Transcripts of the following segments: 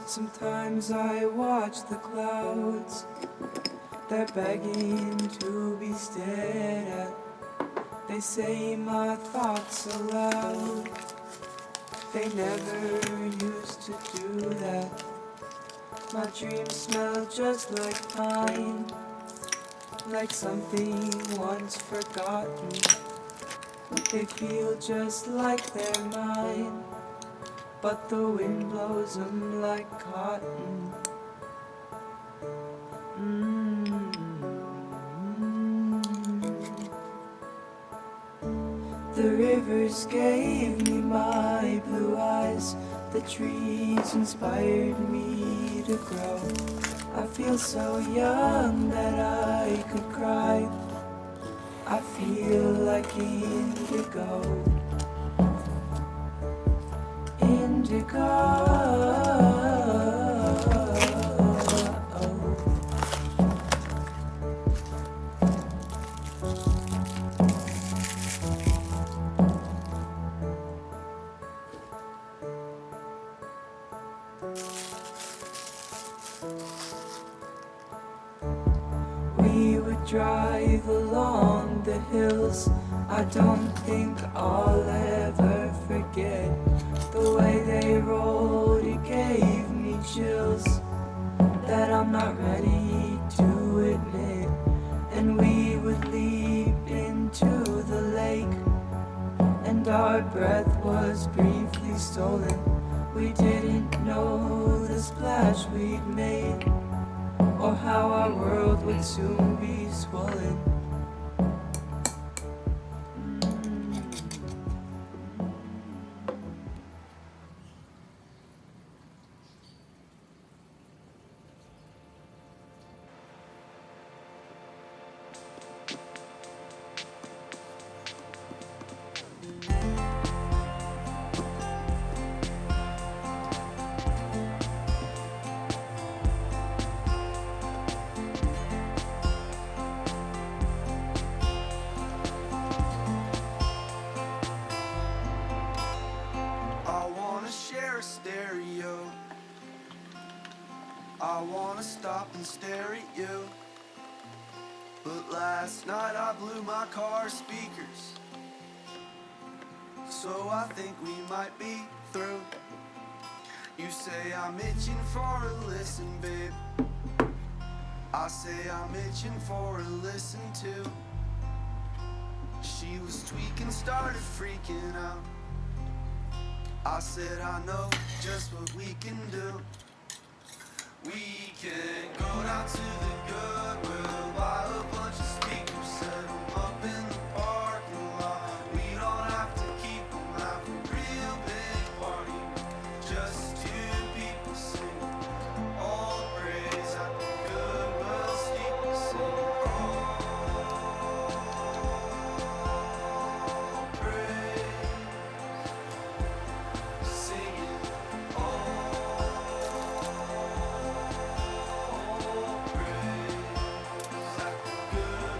Sometimes I watch the clouds, they're begging to be stared at. They say my thoughts aloud, they never used to do that. My dreams smell just like pine, like something once forgotten. They feel just like they're mine, but the wind blows them like cotton. The rivers gave me my blue eyes, the trees inspired me to grow. I feel so young that I could cry, I feel like indigo. We would drive along the hills. I don't think I'll ever forget the way they rolled. It gave me chills that I'm not ready to admit. And we would leap into the lake, and our breath was briefly stolen. We didn't know the splash we'd made, or how our world would soon be swollen. I wanna stop and stare at you, but last night I blew my car speakers, so I think we might be through. You say I'm itching for a listen, babe. I say I'm itching for a listen too. She was tweaking, started freaking out. I said I know just what we can do. We can go down to the Goodwill, buy a bunch of speakers, set them up in the parking lot. We don't have to keep them, have a real big party, just two people singing all praise at the Goodwill steeple, singing all praise, singing all. Good.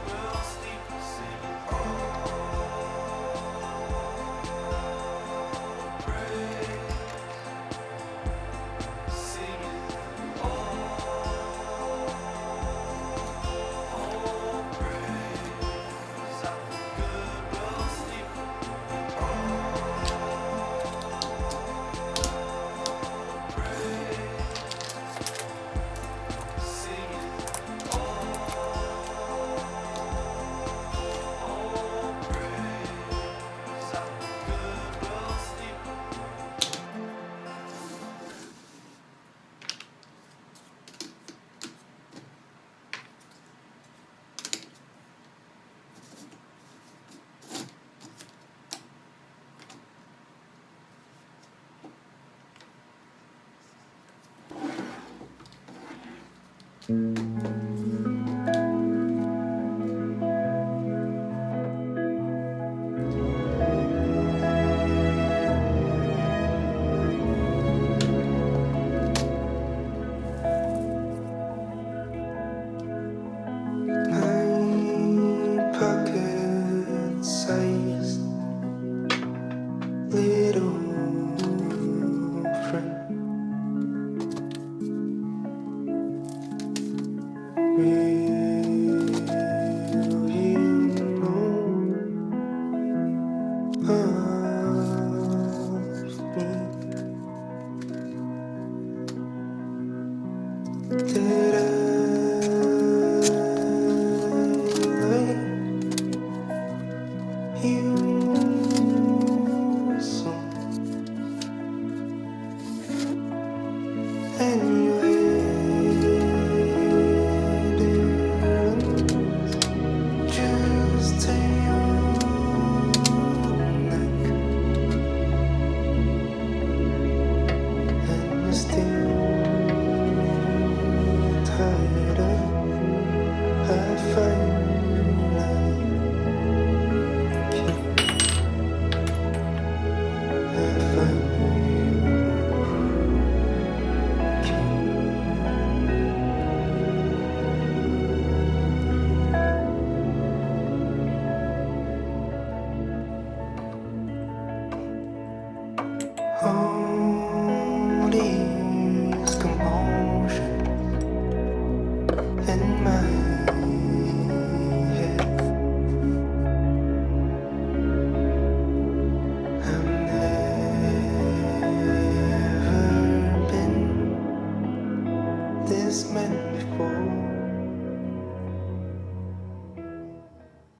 My pocket-sized little friend. Will you know of me? Did I like you so? And you had just to your neck, and you're still tired of. I find like you. I find all these commotions in my head. I've never been this man before.